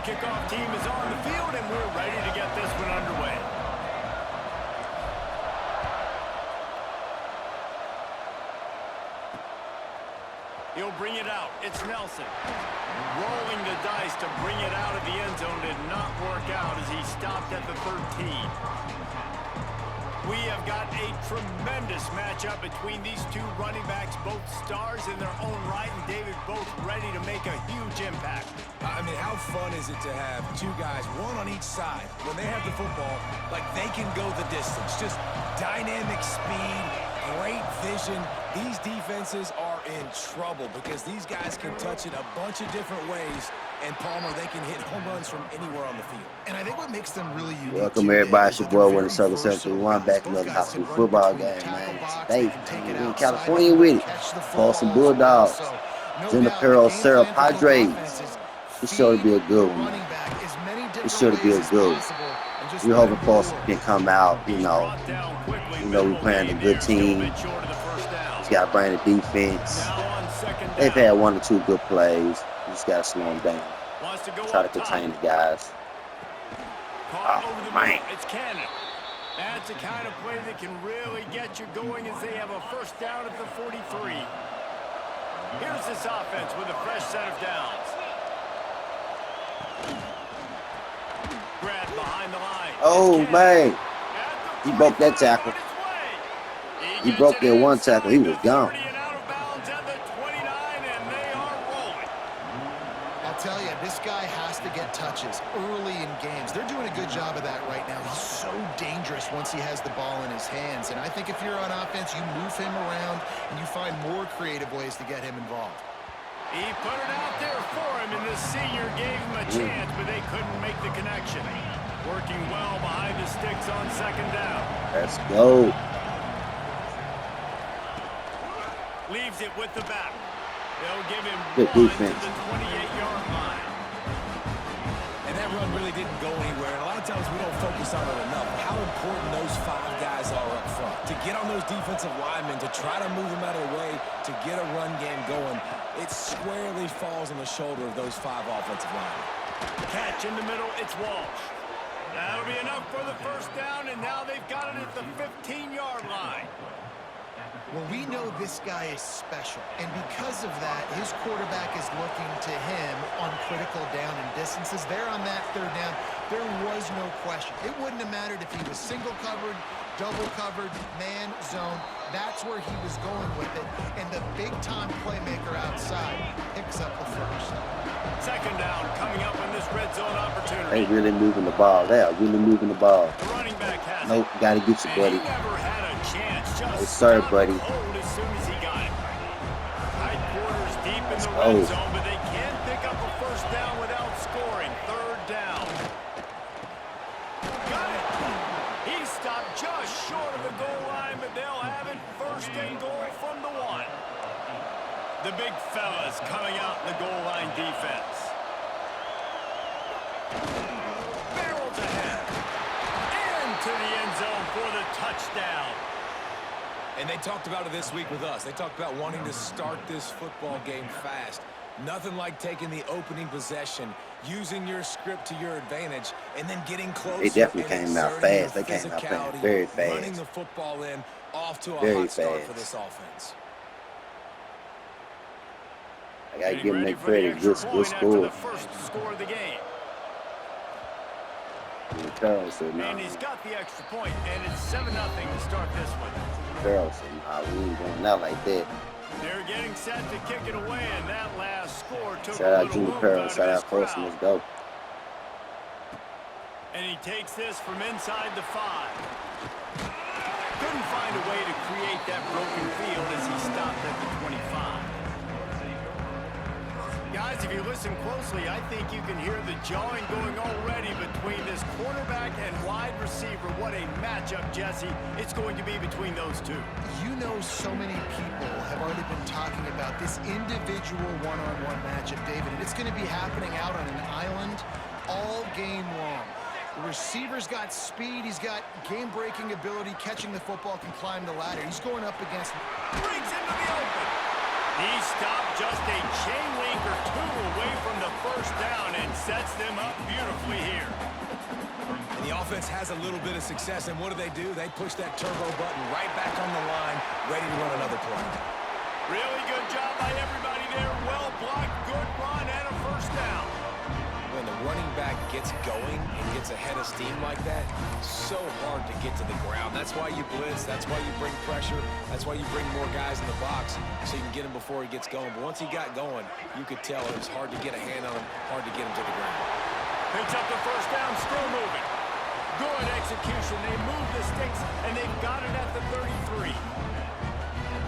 kickoff team is on the field, and we're ready to get this one underway. He'll bring it out. It's Nelson. Rolling the dice to bring it out of the end zone did not work out as he stopped at the 13. We have got a tremendous matchup between these two running backs, both stars in their own right, and David both ready to make a huge impact. I mean, how fun is it to have two guys, one on each side, when they have the football, like they can go the distance. Just dynamic speed, great vision. These defenses are in trouble because these guys can touch it a bunch of different ways, and Palmer, they can hit home runs from anywhere on the field. And I think what makes them really unique. Welcome everybody, it's your boy Winning Circle 731 back another high school football game, man. Today, we're in California with it. Folsom Bulldogs, Junipero, Serra, Padres. It's sure to be a good one, man. It's sure to be a good one. We're hoping Folsom can come out, you know, we're playing a good team. He's got a brand new defense. They've had one or two good plays. You just got to slow them down. Try to contain the guys. Oh, man. It's Cannon. That's the kind of play that can really get you going as they have a first down at the 43. Here's this offense with a fresh set of downs. Grab behind the line. Oh, man. He broke that tackle. He broke that one tackle. He was gone. I'll tell you, this guy has to get touches early in games. They're doing a good job of that right now. He's so dangerous once he has the ball in his hands. And I think if you're on offense, you move him around and you find more creative ways to get him involved. He put it out there for him, and the senior gave him a chance, but they couldn't make the connection. Working well behind the sticks on second down. Let's go. Leaves it with the back. They'll give him good defense to the 28-yard line. And that run really didn't go anywhere. And a lot of times we don't focus on it enough. How important those five guys are up front. To get on those defensive linemen, to try to move them out of the way, to get a run game going, it squarely falls on the shoulder of those five offensive linemen. Catch in the middle, it's Walsh. That'll be enough for the first down, and now they've got it at the 15-yard line. Well, we know this guy is special, and because of that, his quarterback is looking to him on critical down and distances. There on that third down, there was no question. It wouldn't have mattered if he was single covered, double covered, man, zone. That's where he was going with it, and the big-time playmaker outside picks up the first. Second down coming up in this red zone opportunity. They really moving the ball. They are really moving the ball. The running back has nope, got to get you, buddy. He never had a chance. Just yes, sir, buddy. As soon as he got it. Tight quarters deep in the red zone, but they can't pick up a first down without scoring. Third down. Got it. He stopped just short of the goal line, but they'll have it first and goal from the one. The big fellas coming out in the goal line defense. Barrels ahead. Into the end zone for the touchdown. And they talked about it this week with us. They talked about wanting to start this football game fast. Nothing like taking the opening possession, using your script to your advantage, and then getting close. They definitely came out fast. They came out fast, very fast. Running the football in, off to a hot start for this offense. I got to give them credit. Good score. First score of the game. And he's got the extra point, and it's 7-0 to start this one. Carlson, we ain't going out like that. They're getting set to kick it away, and that last score took shout out Junipero, shout out Folsom, let's go. And he takes this from inside the 5. Couldn't find a way to create that broken field as he stopped at the 25. Guys, if you listen closely, I think you can hear the jawing going already between this quarterback and wide receiver. What a matchup, Jesse, it's going to be between those two. You know, so many people have already been talking about this individual one-on-one matchup, David, and it's going to be happening out on an island all game long. The receiver's got speed, he's got game-breaking ability, catching the football, can climb the ladder. He's going up against... Brings into the open. He stopped just a chain link or two away from the first down and sets them up beautifully here. And the offense has a little bit of success, and what do? They push that turbo button right back on the line, ready to run another play. Really good job by everybody there. Well blocked, good run, and a first down. When the running back gets going and gets ahead of steam like that, so hard to get to the ground. That's why you blitz. That's why you bring pressure. That's why you bring more guys in the box so you can get him before he gets going. But once he got going, you could tell it was hard to get a hand on him, hard to get him to the ground. Picks up the first down, still moving. Good execution. They move the sticks, and they've got it at the 33.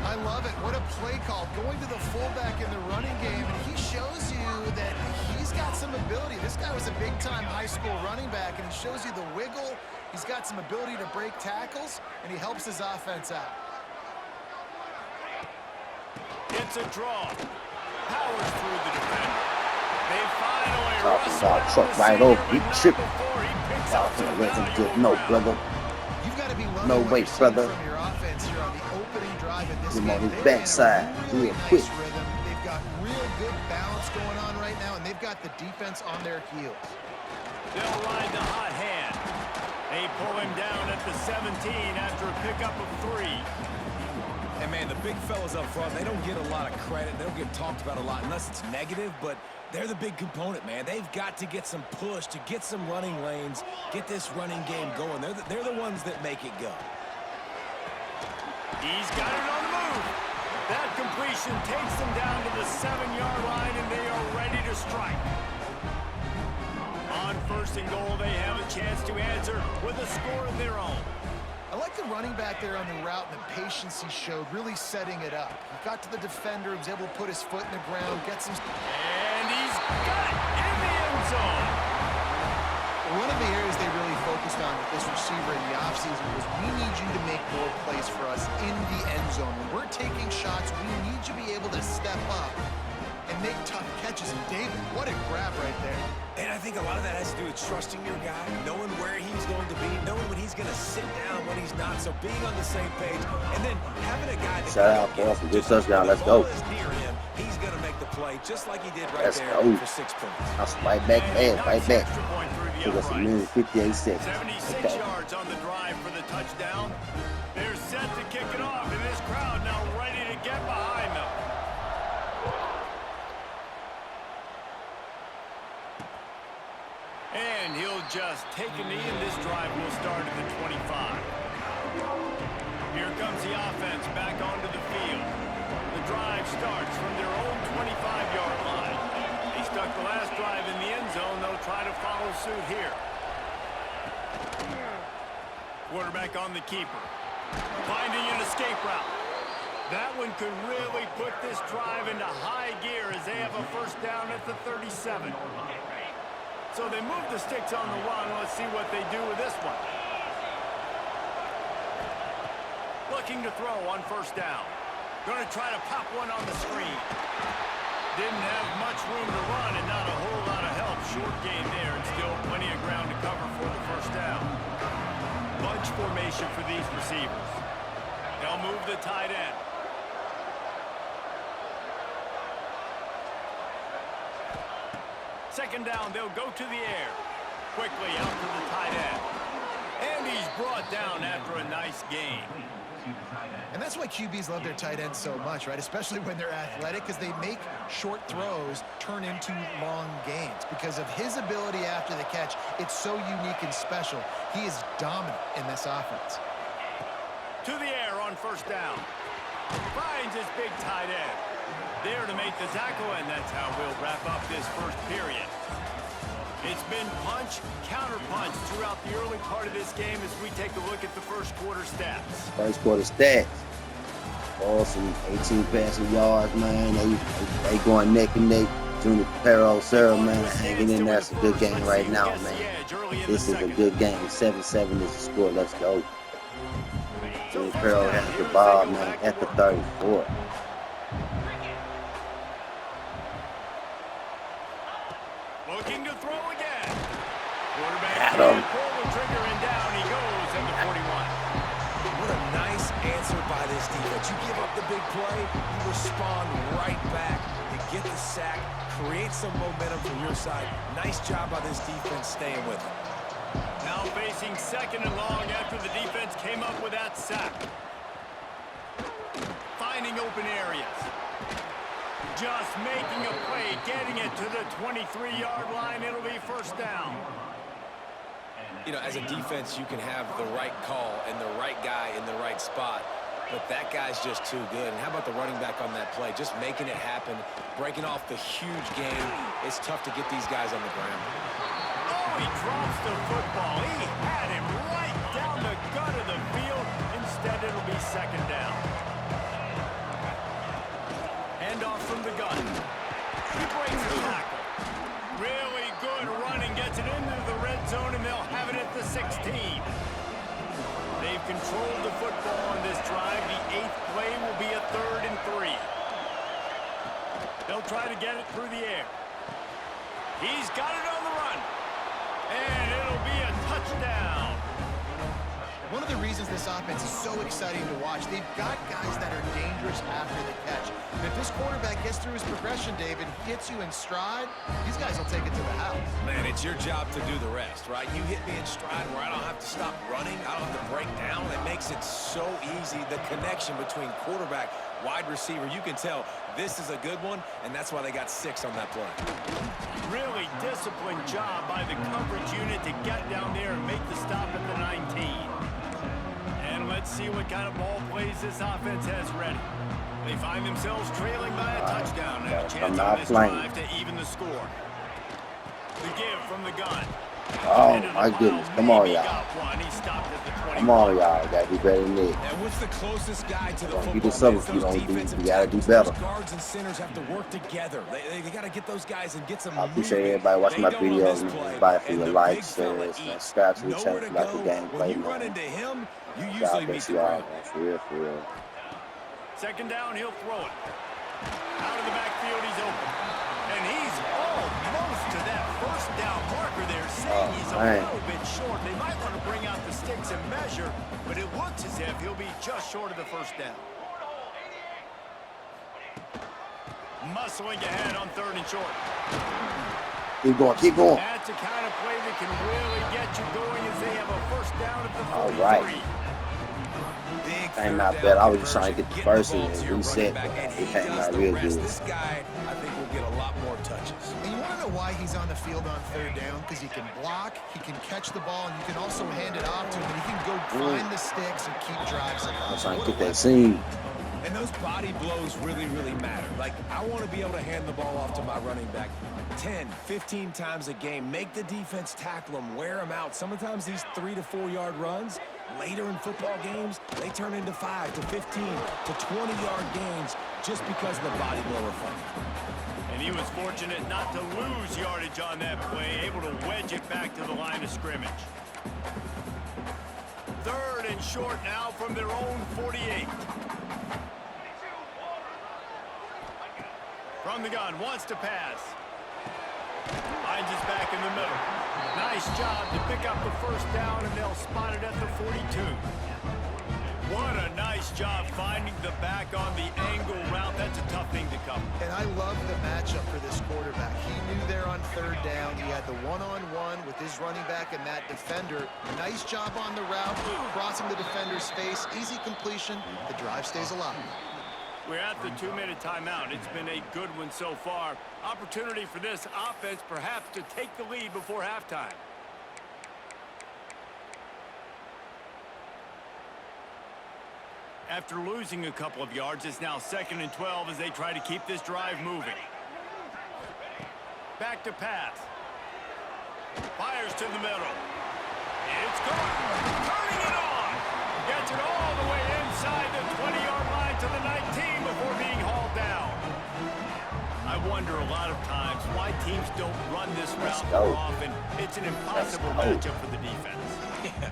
I love it. What a play call. Going to the fullback in the running game, and he shows you that he's got some ability. This guy was a big-time high school running back, and he shows you the wiggle. He's got some ability to break tackles, and he helps his offense out. It's a draw. Powers through the defender. They finally rustle truck right over. He tripping. No, brother. You've got to be No way, brother. from your offense here on the opening drive in this Him on game. his They're backside. in a really Real nice quick. rhythm. They've got real good balance going on right now, and they've got the defense on their heels. They'll ride the hot hand. They pull him down at the 17 after a pickup of 3. And, man, the big fellas up front, they don't get a lot of credit. They don't get talked about a lot unless it's negative, but they're the big component, man. They've got to get some push, to get some running lanes, get this running game going. They're the ones that make it go. He's got it on the move. That completion takes them down to the 7-yard line, and they are ready to strike. On first and goal, they have a chance to answer with a score of their own. I like the running back there on the route and the patience he showed, really setting it up. He got to the defender, he was able to put his foot in the ground, get some... And he's got it in the end zone. One of the areas they really focused on with this receiver in the offseason was we need you to make more plays for us in the end zone. When we're taking shots, we need you to be able to step up and make tough catches. And David, what a grab right there. And I think a lot of that has to do with trusting your guy, knowing where he's going to be, knowing when he's going to sit down, when he's not. So being on the same page, and then having a guy that Shout out, Folsom. Good touchdown. Let's go. Near him, he's going to make the play just like he did right Let's there go. for 6 points. That's right back there, right back. Extra point through the Took us a upright. minute, 58 seconds. 76 Okay. yards on the drive for the touchdown. They're set to kick it off, and this crowd now ready to get behind them. And he'll just take a knee, and this drive will start at the 25. Here comes the offense back onto the field. The drive starts from their own 25-yard line. They stuck the last drive in the end zone. They'll try to follow suit here. Quarterback on the keeper. Finding an escape route. That one could really put this drive into high gear as they have a first down at the 37. So they move the sticks on the run. Let's see what they do with this one. Looking to throw on first down. Going to try to pop one on the screen. Didn't have much room to run and not a whole lot of help. Short gain there and still plenty of ground to cover for the first down. Bunch formation for these receivers. They'll move the tight end. Second down, they'll go to the air. Quickly out to the tight end. And he's brought down after a nice gain. And that's why QBs love their tight ends so much, right? Especially when they're athletic, because they make short throws turn into long gains. Because of his ability after the catch, it's so unique and special. He is dominant in this offense. To the air on first down. Finds his big tight end. There to make the tackle, and that's how we'll wrap up this first period. It's been punch, counter-punch throughout the early part of this game as we take a look at the first quarter stats. First quarter stats. Awesome. 18 passing yards, man. They going neck and neck. Junipero, Serra, man, hanging in there. It's a good game right now, man. This is a good game. 7-7 is the score. Let's go. Junipero has the ball, man, at the 34. Looking to throw again. Quarterback Got him. pull the trigger and down he goes at the 41. What a nice answer by this this defense. You give up the big play, you respond right back. You get the sack, create some momentum from your side. Nice job by this defense staying with it. Now facing 2nd and long after the defense came up with that sack. Finding open areas. Just making a play, getting it to the 23-yard line. It'll be 1st down. You know, as a defense, you can have the right call and the right guy in the right spot, but that guy's just too good. And how about the running back on that play? Just making it happen, breaking off the huge game. It's tough to get these guys on the ground. Oh, he drops the football. He had him right down the gut of the field. Instead, it'll be 2nd down. Handoff from the gun. He breaks the tackle. Really good running, gets it into the red zone, and they'll have it at the 16. They've controlled the football on this drive. The 8th play will be a 3rd and 3. They'll try to get it through the air. He's got it on the run. And it'll be a touchdown. One of the reasons this offense is so exciting to watch, they've got guys that are dangerous after the catch. And if this quarterback gets through his progression, David, hits you in stride, these guys will take it to the house. Man, it's your job to do the rest, right? You hit me in stride where I don't have to stop running. I don't have to break down. It makes it so easy. The connection between quarterback, wide receiver, you can tell this is a good one, and that's why they got 6 on that play. Really disciplined job by the coverage unit to get down there and make the stop at the 19. And let's see what kind of ball plays this offense has ready. They find themselves trailing by a touchdown and a chance on this drive to even the score. The give from the gun. Oh, my goodness. Come on, y'all. Come on, y'all. Gotta be better than this. And what's the closest guy to the football? You do something if you don't do. You gotta do better. Guards and centers have to work together. They gotta get those guys and get some. I appreciate everybody watching my videos. Everybody for your likes, shares, subscribe to the channel. Like the gameplay. When you run into him, you God usually meet bless the you all, ground. man. For real, for real. 2nd down, he'll throw it. Out of the backfield, he's open. And he's almost to that 1st down marker there, saying he's a little bit short. They might want to bring out the sticks and measure, but it looks as if he'll be just short of the 1st down. Muscling ahead on 3rd and short. Keep going, keep going. That's the kind of play that can really get you going as they have a 1st down at the 43. All right. Came out better. I was just trying to get the 1st and reset, but it came out real good. This guy, I think, will get a lot more touches. And you want to know why he's on the field on 3rd down? Because he can block, he can catch the ball, and you can also hand it off to him. And he can go find the sticks and keep drives alive. I was trying to get that seam. And those body blows really, really matter. Like, I want to be able to hand the ball off to my running back 10, 15 times a game. Make the defense tackle them, wear them out. Sometimes these 3 to 4 yard runs, later in football games, they turn into 5 to 15 to 20-yard gains just because of the body blow effect. And he was fortunate not to lose yardage on that play, able to wedge it back to the line of scrimmage. 3rd and short now from their own 48. From the gun, wants to pass. Finds his back in the middle. Nice job to pick up the 1st down, and they'll spot it at the 42. What a nice job finding the back on the angle route. That's a tough thing to cover. And I love the matchup for this quarterback. He knew there on 3rd down. He had the one-on-one with his running back and that defender. Nice job on the route, crossing the defender's face. Easy completion. The drive stays alive. We're at the 2-minute timeout. It's been a good one so far. Opportunity for this offense perhaps to take the lead before halftime. After losing a couple of yards, it's now 2nd and 12 as they try to keep this drive moving. Back to pass. Fires to the middle. It's gone. Turning it on. Gets it all the way inside the 20-yard line to the 19 before being hauled down. I wonder a lot of times why teams don't run this route more often. It's an impossible matchup for the defense.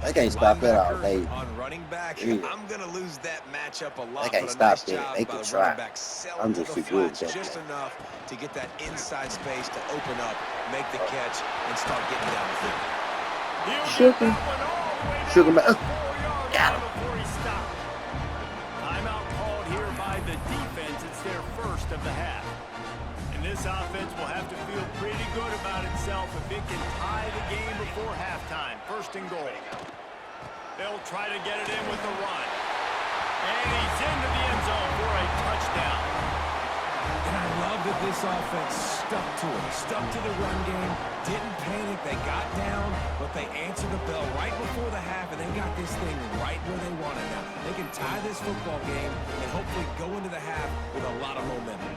They can't stop that all day. On running back, Yeah. I'm going to lose that matchup a lot. They can't but a stop nice that. job They by can the try. running back selling I'm to just the too good flats at that, just man. enough to get that inside space to open up, make the catch, and start getting down the field. Shook him. Shook him out. Got him. Before he stopped. Timeout by the defense. It's their first of the half. And this offense will have to feel pretty good about itself if it can tie the game before halftime. First and goal. They'll try to get it in with the run. And he's into the end zone for a touchdown. And I love that this offense stuck to it, stuck to the run game, didn't panic, they got down, but they answered the bell right before the half, and they got this thing right where they want it now. They can tie this football game and hopefully go into the half with a lot of momentum.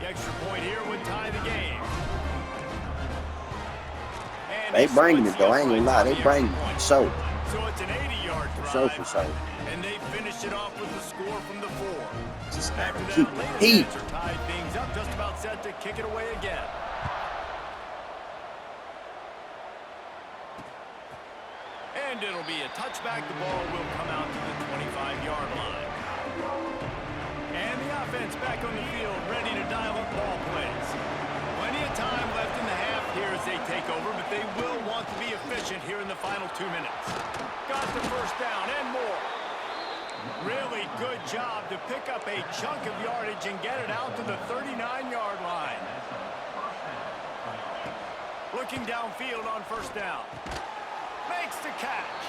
The extra point here would tie the game. And They bringing it, though. I ain't gonna lie. They bringing it. So it's an 80-yard drive. for so. And they finished it off with a score from the 4. Just After that, keep later heat. minutes are tied things up, just about set to kick it away again. And it'll be a touchback. The ball will come out to the 25-yard line. And the offense back on the field, ready to dial up ball plays. Plenty of time left in the half here as they take over, but they will want to be efficient here in the final 2 minutes. Got the first down and more. Really good job to pick up a chunk of yardage and get it out to the 39-yard line. Looking downfield on first down. Makes the catch.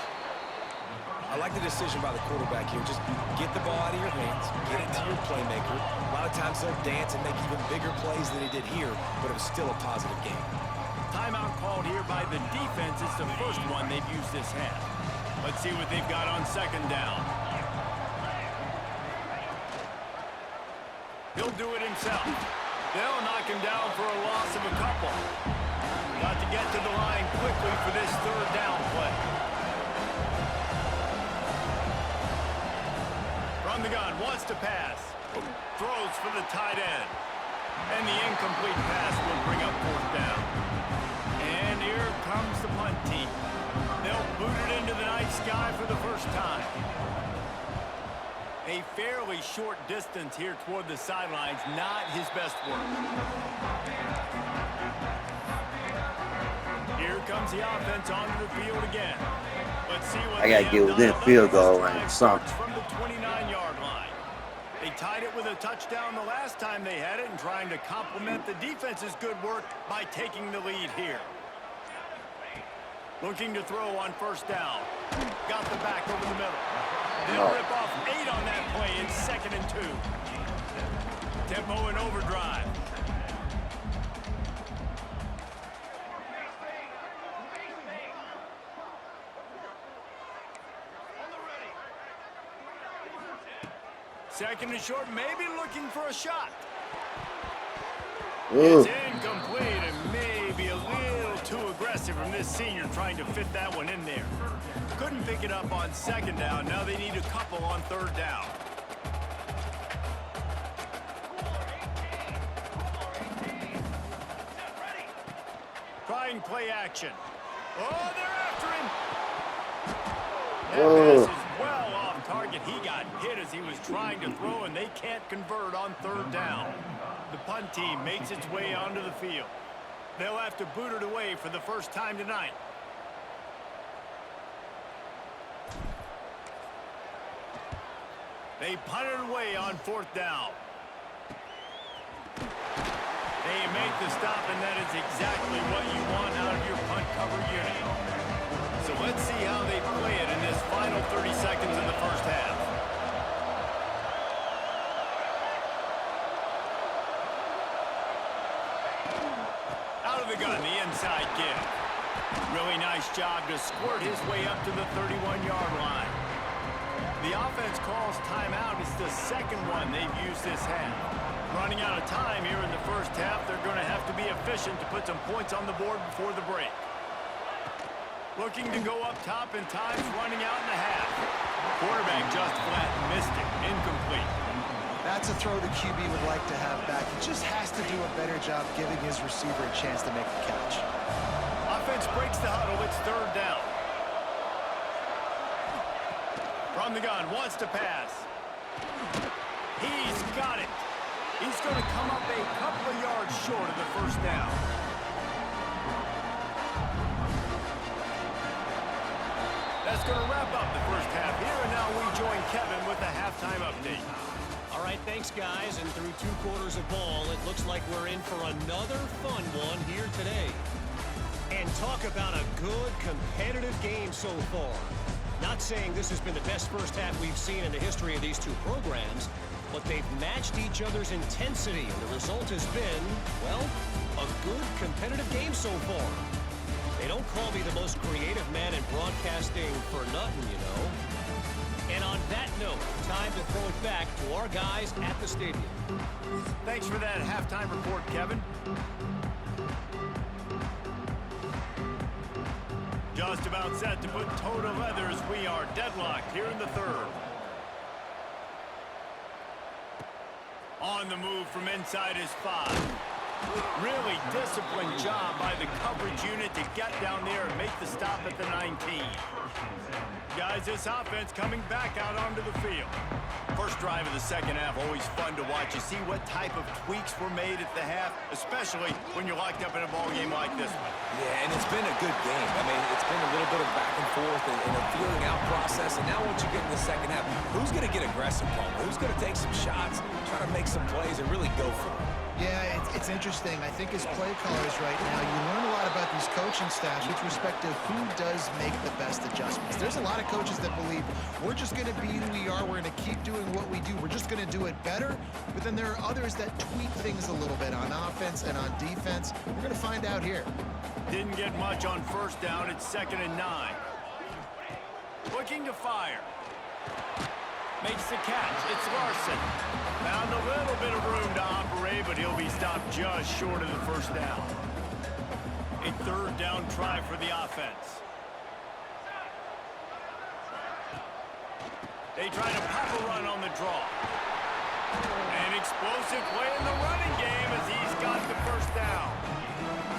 I like the decision by the quarterback here. Just get the ball out of your hands, get it to your playmaker. A lot of times they'll dance and make even bigger plays than he did here, but it was still a positive game. Timeout called here by the defense. It's the first one they've used this half. Let's see what they've got on second down. He'll do it himself. They'll knock him down for a loss of a couple. Got to get to the line quickly for this third down play. From the gun, wants to pass. Throws for the tight end. And the incomplete pass will bring up fourth down. And here comes the punt team. They'll boot it into the night sky for the first time. A fairly short distance here toward the sidelines, not his best work. Here comes the offense onto the field again. Let's see what I gotta get within field goal range, something. From the 29-yard line. They tied it with a touchdown the last time they had it and trying to complement the defense's good work by taking the lead here. Looking to throw on first down. Got the back over the middle. They'll rip off 8 on that play. It's 2nd and 2. Tempo and overdrive. Second and short, maybe looking for a shot. It's incomplete and maybe a little too aggressive from this senior trying to fit that one in there. Couldn't pick it up on second down. Now they need a couple on third down. Trying play action. Oh, they're after him. That pass is well off target. He got hit as he was trying to throw, and they can't convert on third down. The punt team makes its way onto the field. They'll have to boot it away for the first time tonight. They punt it away on fourth down. They make the stop, and that is exactly what you want out of your punt cover unit. So let's see how they play it in this final 30 seconds of the first half. Out of the gun, the inside give. Really nice job to squirt his way up to the 31-yard line. The offense calls timeout. It's the second one they've used this half. Running out of time here in the first half, they're going to have to be efficient to put some points on the board before the break. Looking to go up top, and time's running out in the half. Quarterback just flat missed it. Incomplete. That's a throw the QB would like to have back. He just has to do a better job giving his receiver a chance to make the catch. Offense breaks the huddle. It's third down. From the gun, wants to pass. He's got it. He's going to come up a couple of yards short of the first down. That's going to wrap up the first half here, and now we join Kevin with the halftime update. All right, thanks, guys. And through 2 quarters of ball, it looks like we're in for another fun one here today. And talk about a good, competitive game so far. Not saying this has been the best first half we've seen in the history of these 2 programs, but they've matched each other's intensity, and the result has been, well, a good, competitive game so far. They don't call me the most creative man in broadcasting for nothing, you know. And on that note, time to throw it back to our guys at the stadium. Thanks for that halftime report, Kevin. Just about set to put toe to leather as we are deadlocked here in the 3rd. On the move from inside his 5. Really disciplined job by the coverage unit to get down there and make the stop at the 19. Guys, this offense coming back out onto the field. First drive of the second half, always fun to watch. You see what type of tweaks were made at the half, especially when you're locked up in a ball game like this one. Yeah, and it's been a good game. I mean, it's been a little bit of back and forth and a feeling out process. And now once you get in the second half, who's going to get aggressive, Paul? Who's going to take some shots, try to make some plays, and really go for it? Yeah, it's interesting. I think as play callers right now, you learn a lot about these coaching staffs with respect to who does make the best adjustments. There's a lot of coaches that believe we're just going to be who we are. We're going to keep doing what we do. We're just going to do it better. But then there are others that tweak things a little bit on offense and on defense. We're going to find out here. Didn't get much on first down. It's 2nd and 9. Looking to fire. Makes the catch. It's Larson. Found a little bit of room to operate, but he'll be stopped just short of the first down. A 3rd down try for the offense. They try to pop a run on the draw. An explosive play in the running game as he's got the first down.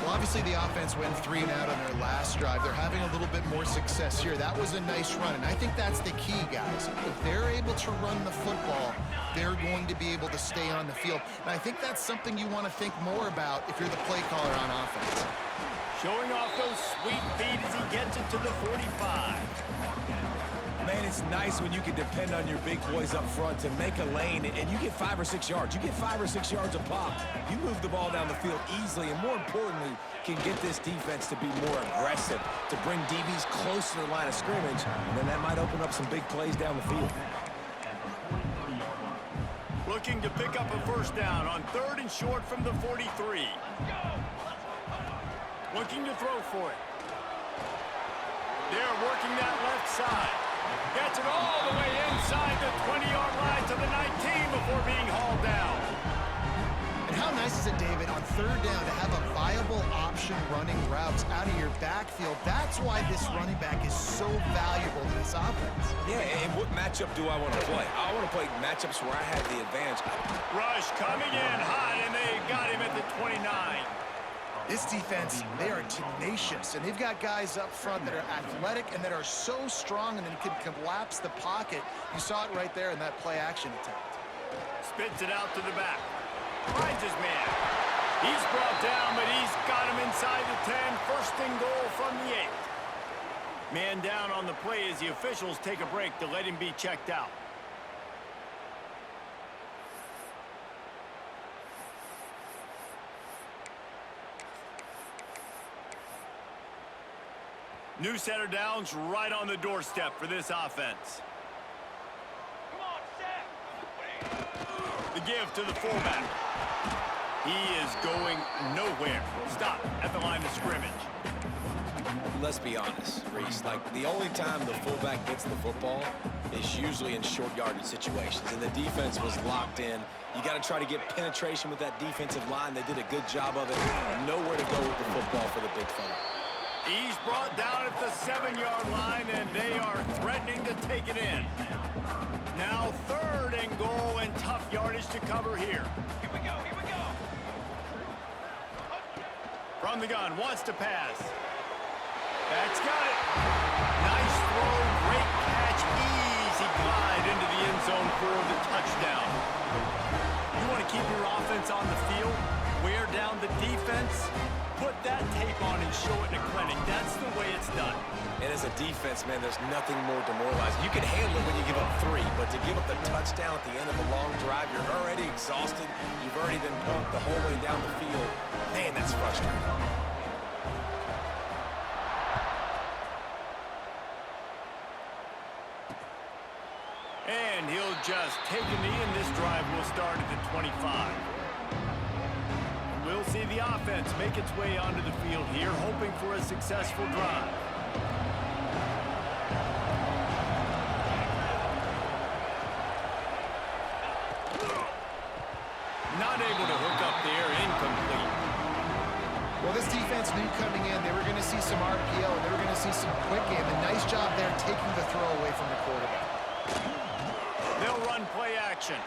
Well, obviously the offense went 3 and out on their last drive. They're having a little bit more success here. That was a nice run, and I think that's the key, guys. If they're able to run the football, they're going to be able to stay on the field. And I think that's something you want to think more about if you're the play caller on offense. Showing off those sweet feet as he gets it to the 45. Man, it's nice when you can depend on your big boys up front to make a lane, and you get 5 or 6 yards. You get 5 or 6 yards a pop. You move the ball down the field easily, and more importantly, can get this defense to be more aggressive, to bring DBs close to the line of scrimmage, and then that might open up some big plays down the field. Looking to pick up a first down on 3rd and short from the 43. Looking to throw for it. They're working that left side. Gets it all the way inside the 20-yard line to the 19 before being hauled down. And how nice is it, David, on 3rd down to have a viable option running routes out of your backfield? That's why this running back is so valuable to this offense. Yeah, and what matchup do I want to play? I want to play matchups where I have the advantage. Rush coming in hot, and they got him at the 29. This defense, they are tenacious, and they've got guys up front that are athletic and that are so strong and then can collapse the pocket. You saw it right there in that play-action attempt. Spits it out to the back. Finds his man. He's brought down, but he's got him inside the 10. 1st and goal from the 8. Man down on the play as the officials take a break to let him be checked out. New set of downs right on the doorstep for this offense. The give to the fullback. He is going nowhere. Stop at the line of scrimmage. Let's be honest, Reese. Like, the only time the fullback gets the football is usually in short yardage situations, and the defense was locked in. You got to try to get penetration with that defensive line. They did a good job of it. Nowhere to go with the football for the big fella. He's brought down at the 7-yard line, and they are threatening to take it in. Now 3rd and goal, and tough yardage to cover here. Here we go, here we go. From the gun, wants to pass. That's got it. Nice throw, great catch, easy glide into the end zone for the touchdown. You want to keep your offense on the field, wear down the defense? put that tape on and show it in a clinic. That's the way it's done. And as a defense, man, there's nothing more demoralizing. You can handle it when you give up 3, but to give up the touchdown at the end of a long drive, you're already exhausted. You've already been punked the whole way down the field. Man, that's frustrating. And he'll just take a knee, and this drive will start at the 25. We'll see the offense make its way onto the field here, hoping for a successful drive. Not able to hook up there, incomplete. Well, this defense knew coming in they were going to see some RPO, and they were going to see some quick game. A nice job there taking the throw away from the quarterback. They'll run play action.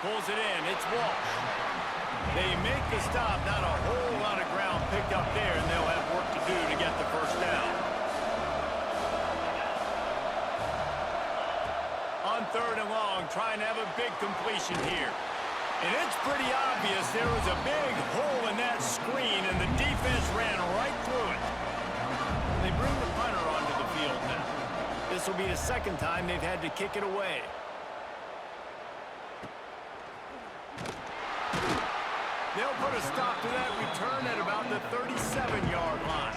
Pulls it in. It's Walsh. They make the stop. Not a whole lot of ground picked up there, and they'll have work to do to get the first down. On 3rd and long, trying to have a big completion here. And it's pretty obvious there was a big hole in that screen, and the defense ran right through it. They bring the punter onto the field now. This will be the second time they've had to kick it away. They'll put a stop to that return at about the 37-yard line.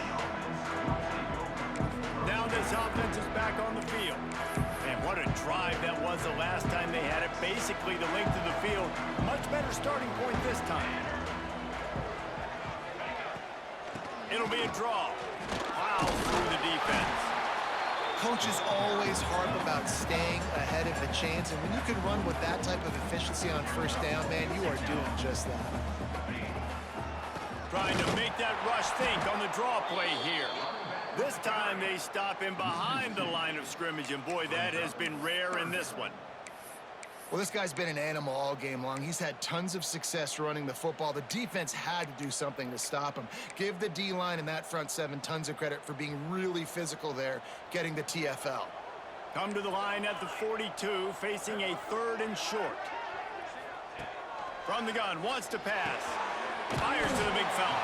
Now this offense is back on the field. And what a drive that was the last time they had it. Basically the length of the field. Much better starting point this time. It'll be a draw. Plows through the defense. Coaches always harp about staying ahead of the chains, and when you can run with that type of efficiency on 1st down, man, you are doing just that. Trying to make that rush think on the draw play here. This time they stop him behind the line of scrimmage, and boy, that has been rare in this one. Well, this guy's been an animal all game long. He's had tons of success running the football. The defense had to do something to stop him. Give the D-line and that front 7 tons of credit for being really physical there, getting the TFL. Come to the line at the 42, facing a 3rd and short. From the gun, wants to pass. Fires to the big fella.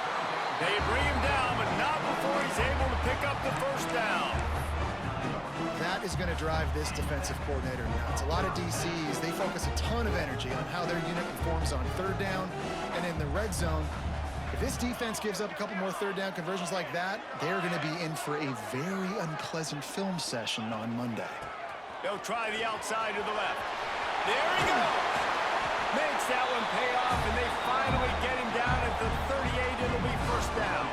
They bring him down, but not before he's able to pick up the first down. That is going to drive this defensive coordinator nuts. A lot of DCs, they focus a ton of energy on how their unit performs on 3rd down and in the red zone. If this defense gives up a couple more 3rd down conversions like that, they're going to be in for a very unpleasant film session on Monday. They'll try the outside to the left. There he goes. Makes that one pay off, and they finally get him down at the 38. It'll be first down.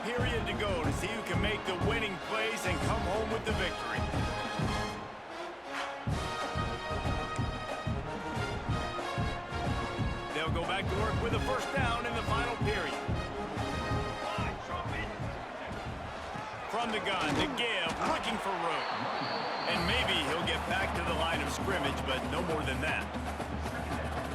Period to go to see who can make the winning plays and come home with the victory. They'll go back to work with a first down in the final period. From the gun, to give, looking for room. And maybe he'll get back to the line of scrimmage, but no more than that.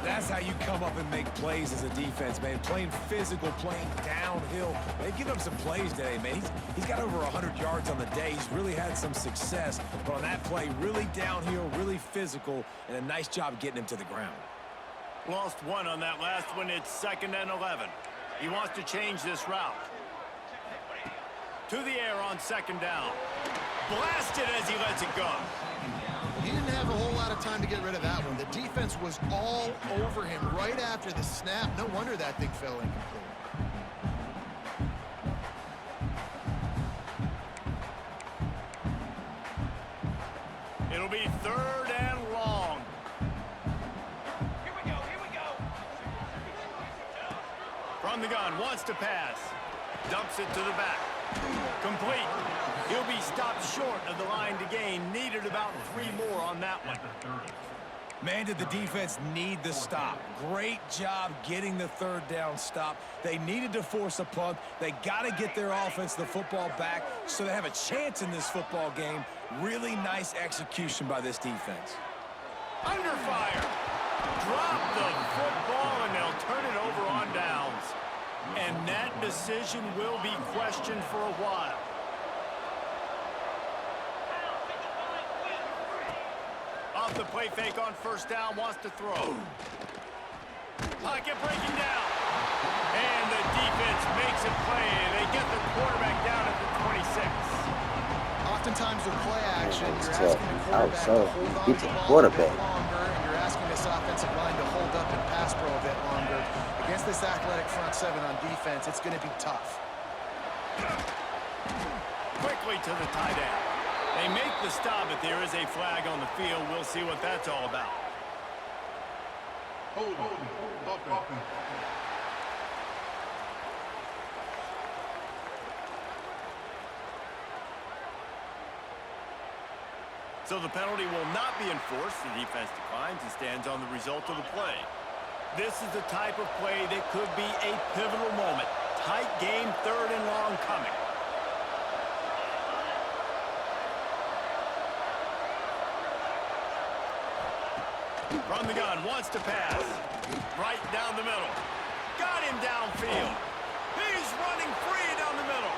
That's how you come up and make plays as a defense, man. Playing physical, playing downhill. They've given him some plays today, man. He's got over 100 yards on the day. He's really had some success. But on that play, really downhill, really physical, and a nice job getting him to the ground. Lost one on that last one. It's 2nd and 11. He wants to change this route. To the air on 2nd down. Blasted as he lets it go. He didn't have a whole lot of time to get rid of that one. The defense was all over him right after the snap. No wonder that thing fell incomplete. It'll be 3rd and long. Here we go. From the gun, wants to pass. Dumps it to the back. Complete. He'll be stopped short of the line to gain. Needed about 3 more on that one. Man, did the defense need the stop. Great job getting the third down stop. They needed to force a punt. They got to get their offense the football back so they have a chance in this football game. Really nice execution by this defense. Under fire. Drop the football, and they'll turn it over on downs. And that decision will be questioned for a while. Off the play fake on first down, wants to throw. Pocket breaking down. And the defense makes a play. They get the quarterback down at the 26. Oftentimes with play action, you're tough. asking the quarterback to hold on Get to the the ball a quarterback. bit longer, and you're asking this offensive line to hold up and pass pro a bit longer. Against this athletic front seven on defense, it's going to be tough. Quickly to the tight end. They make the stop, but there is a flag on the field. We'll see what that's all about. So the penalty will not be enforced. The defense declines and stands on the result of the play. This is the type of play that could be a pivotal moment. Tight game, third and long coming. From the gun, wants to pass. Right down the middle. Got him downfield. He's running free down the middle.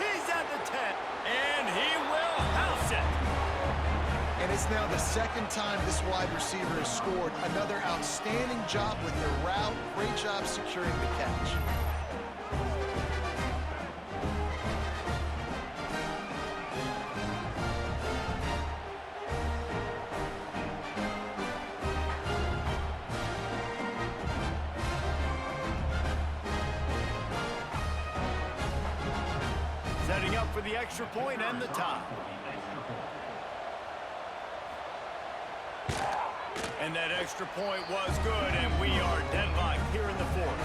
He's at the 10, and he will house it. And it's now the second time this wide receiver has scored. Another outstanding job with the route. Great job securing the catch. Setting up for the extra point and the tie. And that extra point was good, and we are deadlocked here in the fourth.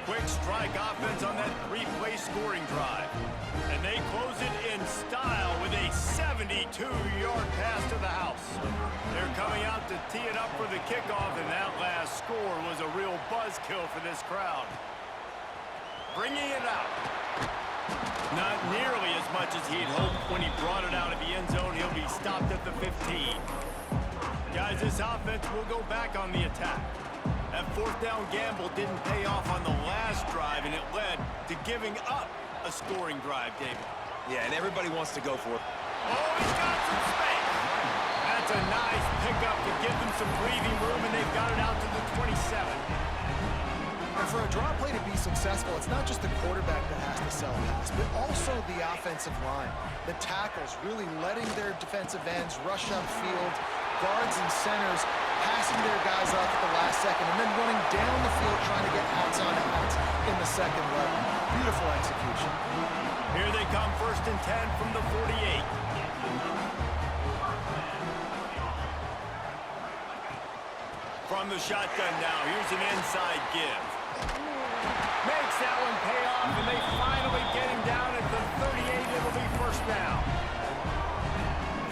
Quick strike offense on that three-play scoring drive. And they close it in style with a 72-yard pass to the house. They're coming out to tee it up for the kickoff, and that last score was a real buzzkill for this crowd. Bringing it out. Not nearly as much as he'd hoped when he brought it out of the end zone. He'll be stopped at the 15. Guys, this offense will go back on the attack. That fourth down gamble didn't pay off on the last drive, and it led to giving up a scoring drive, David. Yeah, and everybody wants to go for it. Oh, he's got some space. That's a nice pickup to give them some breathing room, and they've got it out to the 27. And for a draw play to be successful, it's not just the quarterback that has to sell pass, but also the offensive line. The tackles really letting their defensive ends rush upfield, guards and centers passing their guys off at the last second, and then running down the field trying to get hats on hats in the second level. Beautiful execution. Here they come, 1st and 10 from the 48. From the shotgun now, here's an inside give. Makes that one pay off, and they finally get him down at the 38. It'll be first down.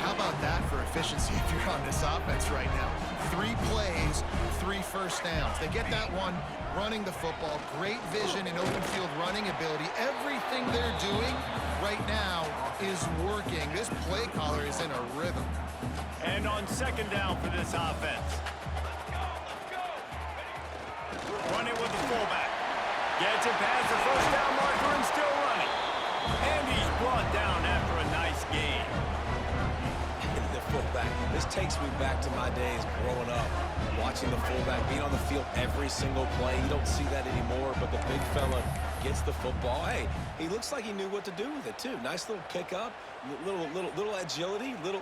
How about that for efficiency if you're on this offense right now? 3 plays, 3 first downs. They get that one running the football. Great vision and open field running ability. Everything they're doing right now is working. This play caller is in a rhythm. And on 2nd down for this offense. Running with the fullback. Gets it past the first down marker and still running. And he's brought down after a nice gain. The fullback. This takes me back to my days growing up, watching the fullback being on the field every single play. You don't see that anymore, but the big fella gets the football. Hey, he looks like he knew what to do with it too. Nice little pickup, little agility, little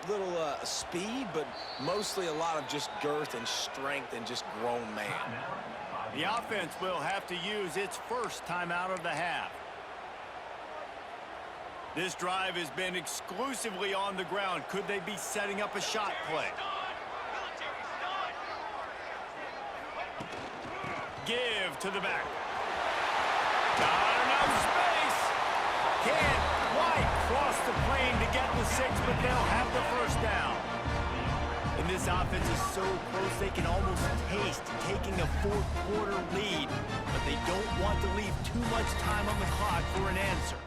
speed, but mostly a lot of just girth and strength and just grown man. The offense will have to use its first timeout of the half. This drive has been exclusively on the ground. Could they be setting up a shot play? Give to the back. Not enough space. Can't quite cross the plane to get the 6, but they'll have the first down. When this offense is so close, they can almost taste taking a fourth-quarter lead, but they don't want to leave too much time on the clock for an answer.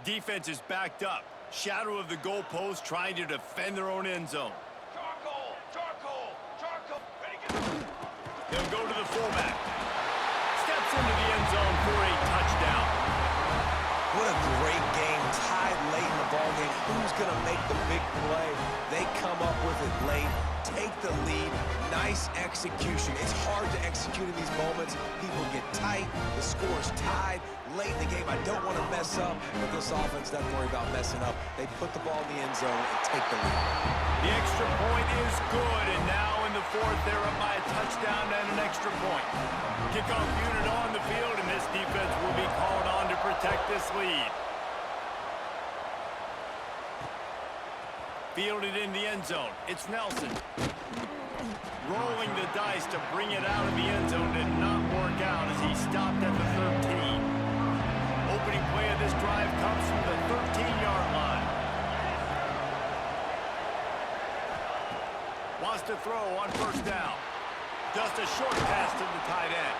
Defense is backed up. Shadow of the goalpost trying to defend their own end zone. They'll go to the fullback. Steps into the end zone for a touchdown. What a great game, tied late in the ballgame. Who's going to make the big play? They come up with it late, take the lead. Nice execution. It's hard to execute in these moments. People get tight. The score's tied late in the game. I don't want to mess up, but this offense doesn't worry about messing up. They put the ball in the end zone and take the lead. The extra point is good, and now in the fourth, they're up by a touchdown and an extra point. Kickoff unit on the field, and this defense will be called on to protect this lead. Fielded in the end zone. It's Nelson. Rolling the dice to bring it out of the end zone did not work out as he stopped at the 13. Opening play of this drive comes from the 13-yard line. Wants to throw on first down. Just a short pass to the tight end.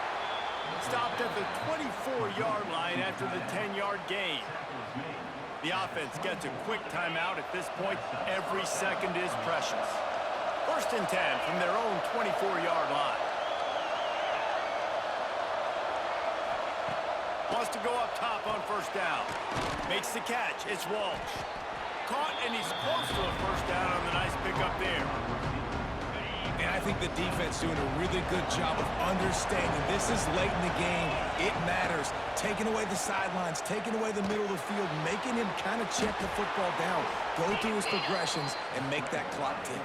Stopped at the 24-yard line after the 10-yard gain. The offense gets a quick timeout at this point. Every second is precious. First and 10 from their own 24-yard line. Wants to go up top on first down. Makes the catch. It's Walsh. Caught, and he's close to a first down on the nice pickup there. And I think the defense doing a really good job of understanding this is late in the game. It matters. Taking away the sidelines, taking away the middle of the field, making him kind of check the football down, go through his progressions, and make that clock tick.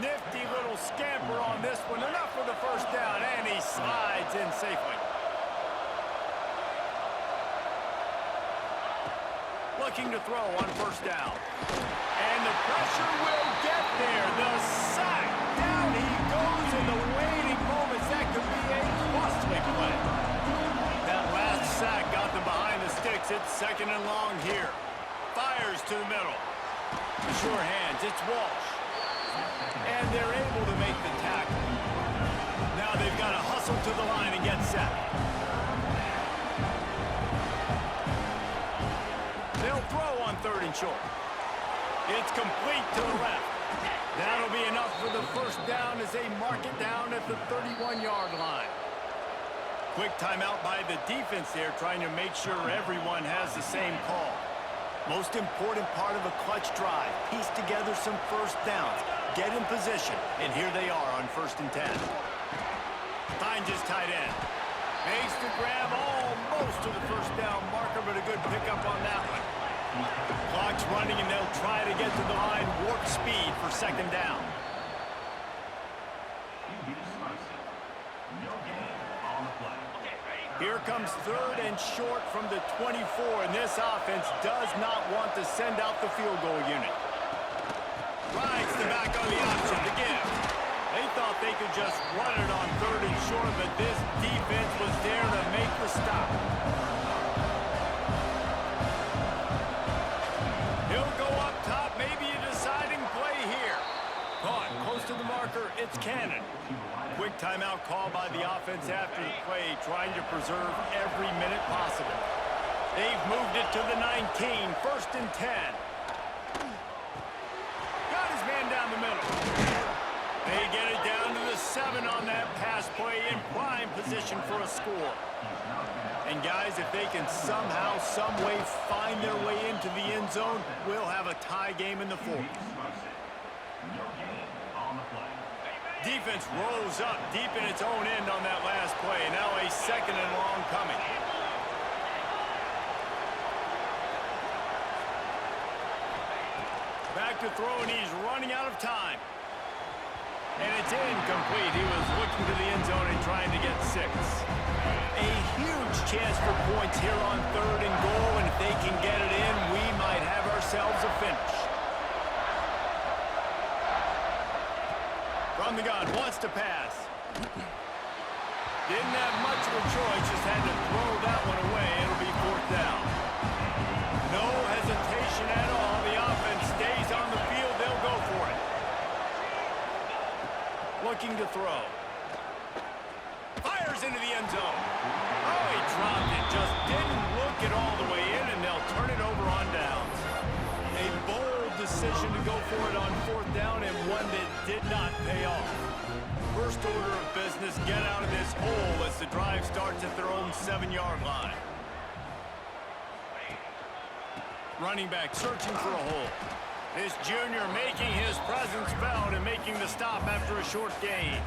Nifty little scamper on this one. Enough for the first down, and he slides in safely. Looking to throw on first down. And the pressure will get there. The sack. Down he goes in the waiting moments. That could be a costly play. That last sack got them behind the sticks. It's second and long here. Fires to the middle. Sure hands. It's Walsh. And they're able to make the tackle. Now they've got to hustle to the line and get set. They'll throw on third and short. It's complete to the left. That'll be enough for the first down as they mark it down at the 31-yard line. Quick timeout by the defense there, trying to make sure everyone has the same call. Most important part of a clutch drive. Piece together some first downs. Get in position, and here they are on first and 10. Finds his tight end. Makes the grab almost to the first down marker, but a good pickup on that one. Clock's running, and they'll try to get to the line warp speed for second down. Here comes third and short from the 24, and this offense does not want to send out the field goal unit. Rides the back on the option to give. They thought they could just run it on third and short, but this defense was there to make the stop. He'll go up top, maybe a deciding play here. Caught close to the marker, it's Cannon. Quick timeout call by the offense after the play, trying to preserve every minute possible. They've moved it to the 19, first and 10. Got his man down the middle. They get it down to the 7 on that pass play, in prime position for a score. And guys, if they can somehow, some way find their way into the end zone, we'll have a tie game in the fourth. Defense rolls up deep in its own end on that last play. Now a second and long coming. Back to throw, and he's running out of time. And it's incomplete. He was looking to the end zone and trying to get 6. A huge chance for points here on third and goal, and if they can get it in, we might have ourselves a finish. From the gun, wants to pass. Didn't have much of a choice, just had to throw that one away. It'll be fourth down. No hesitation at all. The offense stays on the field. They'll go for it. looking to throw. Fires into the end zone. Oh, he dropped it. Just didn't look it all the way in, and they'll turn it over on downs. A bold decision to go for it on 4th down, and one that did not pay off. First order of business, get out of this hole as the drive starts at their own 7-yard line. Running back searching for a hole. This junior making his presence felt and making the stop after a short gain.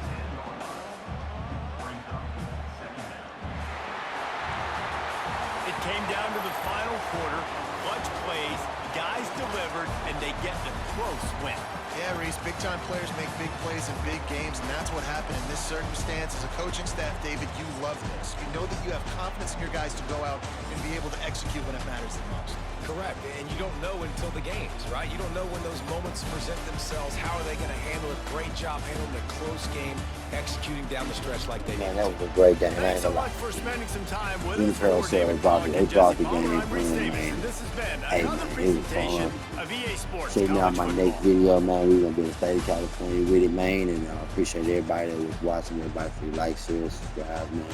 It came down to the final quarter. Clutch plays, guys delivered, and they get the close win. Yeah, Reese, big-time players make big plays in big games, and that's what happened in this circumstance. As a coaching staff, David, you love this. You know that you have confidence in your guys to go out and be able to execute when it matters the most. Correct, and you don't know until the games, right? You don't know when those moments present themselves. How are they going to handle it? Great job handling a close game, executing down the stretch like they did. Man, that was a great game. Thanks so much for spending some time with us. Junipero, Serra, they brought the game in, man. This has been Hey, another man, it was presentation fun. of EA Sports. Check out my College next football. video, man. We're going to be in the state of California with it, man. And I appreciate everybody that was watching, everybody for your likes, share, subscribe, man.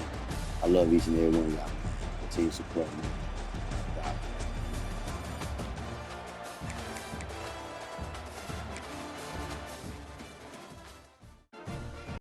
I love each and every one of y'all, man. Continue support, man.